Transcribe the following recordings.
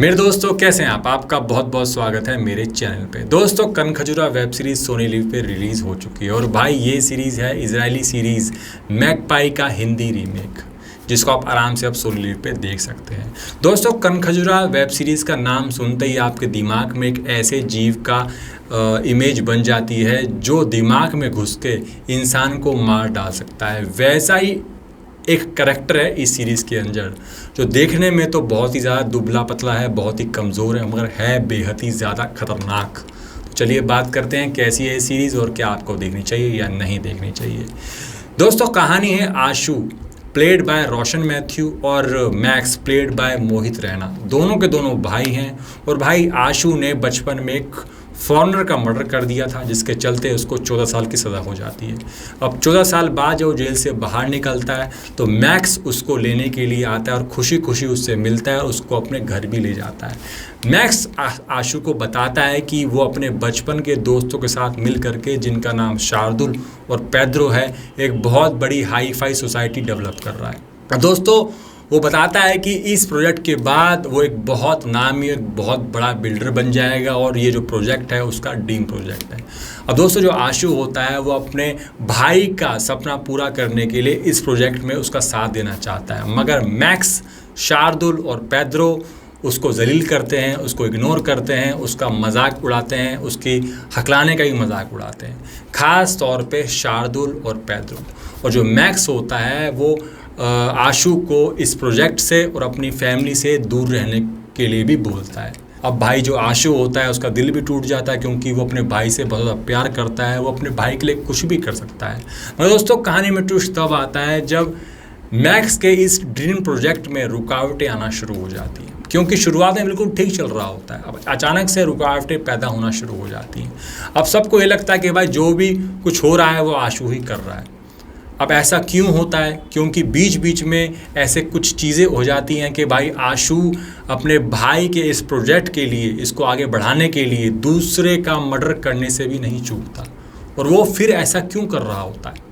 मेरे दोस्तों कैसे हैं आप? आपका बहुत बहुत स्वागत है मेरे चैनल पे। दोस्तों कनखजूरा वेब सीरीज़ सोनी लिव पे रिलीज़ हो चुकी है और भाई ये सीरीज़ है इजरायली सीरीज़ मैगपाई का हिंदी रीमेक, जिसको आप आराम से अब सोनी लिव पे देख सकते हैं। दोस्तों कनखजूरा वेब सीरीज़ का नाम सुनते ही आपके दिमाग में एक ऐसे जीव का इमेज बन जाती है जो दिमाग में घुस के इंसान को मार डाल सकता है। वैसा ही एक करैक्टर है इस सीरीज़ के अंदर, जो देखने में तो बहुत ही ज़्यादा दुबला पतला है, बहुत ही कमज़ोर है, मगर है बेहद ही ज़्यादा खतरनाक। तो चलिए बात करते हैं कैसी है सीरीज़ और क्या आपको देखनी चाहिए या नहीं देखनी चाहिए। दोस्तों कहानी है आशु प्लेड बाय रोशन मैथ्यू और max played by Mohit Raina. दोनों के दोनों भाई हैं और भाई आशु ने बचपन में एक फॉरेनर का मर्डर कर दिया था, जिसके चलते उसको 14 साल की सज़ा हो जाती है। अब 14 साल बाद जब वो जेल से बाहर निकलता है तो मैक्स उसको लेने के लिए आता है और खुशी खुशी उससे मिलता है और उसको अपने घर भी ले जाता है। मैक्स आशु को बताता है कि वो अपने बचपन के दोस्तों के साथ मिल करके, जिनका नाम शार्दुल और पेद्रो है, एक बहुत बड़ी हाई फाई सोसाइटी डेवलप कर रहा है। दोस्तों वो बताता है कि इस प्रोजेक्ट के बाद वो एक बहुत नामी, एक बहुत बड़ा बिल्डर बन जाएगा और ये जो प्रोजेक्ट है उसका ड्रीम प्रोजेक्ट है। अब दोस्तों जो आशु होता है वो अपने भाई का सपना पूरा करने के लिए इस प्रोजेक्ट में उसका साथ देना चाहता है, मगर मैक्स, शार्दुल और पेद्रो उसको जलील करते हैं, उसको इग्नोर करते हैं, उसका मजाक उड़ाते हैं, उसकी हकलाने का भी मजाक उड़ाते हैं, ख़ास तौर पे शार्दुल और पेद्रो। और जो मैक्स होता है वो आशु को इस प्रोजेक्ट से और अपनी फैमिली से दूर रहने के लिए भी बोलता है। अब भाई जो आशु होता है उसका दिल भी टूट जाता है, क्योंकि वो अपने भाई से बहुत ज़्यादा प्यार करता है, वो अपने भाई के लिए कुछ भी कर सकता है। मगर दोस्तों कहानी में ट्विस्ट तब आता है जब मैक्स के इस ड्रीम प्रोजेक्ट में रुकावटें आना शुरू हो जाती हैं, क्योंकि शुरुआत में बिल्कुल ठीक चल रहा होता है, अब अचानक से रुकावटें पैदा होना शुरू हो जाती हैं। अब सबको ये लगता है कि भाई जो भी कुछ हो रहा है वो आशु ही कर रहा है। अब ऐसा क्यों होता है? क्योंकि बीच बीच में ऐसे कुछ चीज़ें हो जाती हैं कि भाई आशु अपने भाई के इस प्रोजेक्ट के लिए, इसको आगे बढ़ाने के लिए दूसरे का मर्डर करने से भी नहीं चूकता। और वो फिर ऐसा क्यों कर रहा होता है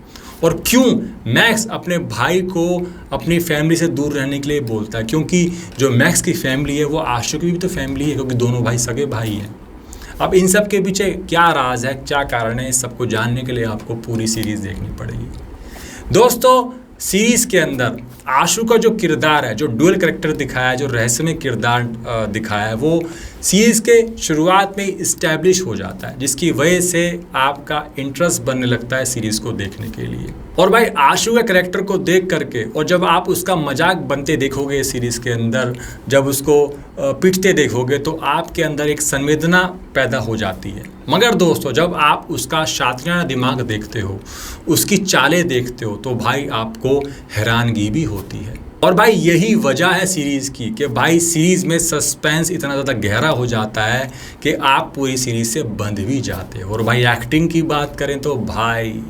और क्यों मैक्स अपने भाई को अपनी फैमिली से दूर रहने के लिए बोलता है? क्योंकि जो मैक्स की फैमिली है वो आशु की भी तो फैमिली है, क्योंकि दोनों भाई सगे भाई हैं। अब इन सब के पीछे क्या राज है, क्या कारण है, इस सबको जानने के लिए आपको पूरी सीरीज़ देखनी पड़ेगी। दोस्तों सीरीज़ के अंदर आशु का जो किरदार है, जो डुअल कैरेक्टर दिखाया है, जो रहस्यमय किरदार दिखाया है, वो सीरीज़ के शुरुआत में इस्टेब्लिश हो जाता है, जिसकी वजह से आपका इंटरेस्ट बनने लगता है सीरीज़ को देखने के लिए। और भाई आशु के कैरेक्टर को देख करके और जब आप उसका मजाक बनते देखोगे सीरीज़ के अंदर, जब उसको पिटते देखोगे तो आपके अंदर एक संवेदना पैदा हो जाती है। मगर दोस्तों जब आप उसका शातिराना दिमाग देखते हो, उसकी चालें देखते हो, तो भाई आपको हैरानगी भी होती है। और भाई यही वजह है सीरीज़ की कि भाई सीरीज़ में सस्पेंस इतना ज़्यादा गहरा हो जाता है कि आप पूरी सीरीज़ से बंध भी जाते हो। और भाई एक्टिंग की बात करें तो भाई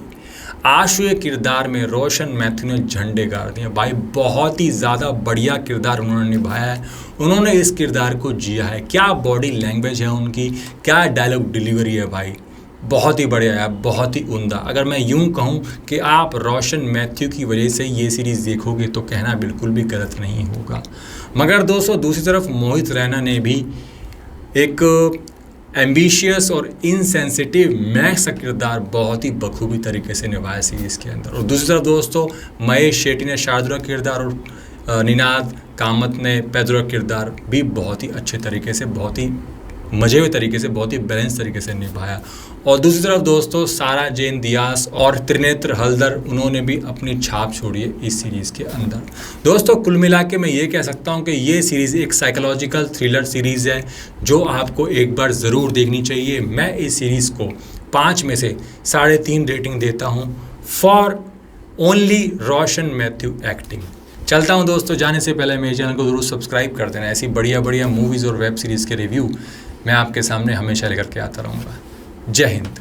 आशु के किरदार में रोशन मैथ्यू ने झंडे गाड़ दिए। भाई बहुत ही ज़्यादा बढ़िया किरदार उन्होंने निभाया है, उन्होंने इस किरदार को जिया है। क्या बॉडी लैंग्वेज है उनकी, क्या डायलॉग डिलीवरी है भाई, बहुत ही बढ़िया है, बहुत ही उम्दा। अगर मैं यूं कहूं कि आप रोशन मैथ्यू की वजह से ये सीरीज़ देखोगे तो कहना बिल्कुल भी गलत नहीं होगा। मगर दोस्तों दूसरी तरफ मोहित रैना ने भी एक एम्बिशियस और इनसेंसिटिव मैक्स का किरदार बहुत ही बखूबी तरीके से निभाया सीरीज़ के अंदर। और दूसरी तरफ दोस्तों महेश शेट्टी ने शार्दुल का किरदार और निनाद कामत ने पेद्रो का किरदार भी बहुत ही अच्छे तरीके से, बहुत ही मजे हुए तरीके से, बहुत ही बैलेंस तरीके से निभाया। और दूसरी तरफ दोस्तों सारा जैन दियास और त्रिनेत्र हल्दर, उन्होंने भी अपनी छाप छोड़ी है इस सीरीज़ के अंदर। दोस्तों कुल मिला के मैं ये कह सकता हूँ कि ये सीरीज़ एक साइकोलॉजिकल थ्रिलर सीरीज़ है जो आपको एक बार ज़रूर देखनी चाहिए। मैं इस सीरीज़ को 5 में से 3.5 रेटिंग देता हूँ for only Roshan Matthew acting. चलता हूँ दोस्तों, जाने से पहले मेरे चैनल को ज़रूर सब्सक्राइब कर देना। ऐसी बढ़िया बढ़िया मूवीज़ और वेब सीरीज़ के रिव्यू मैं आपके सामने हमेशा लेकर के आता रहूँगा। जय हिंद।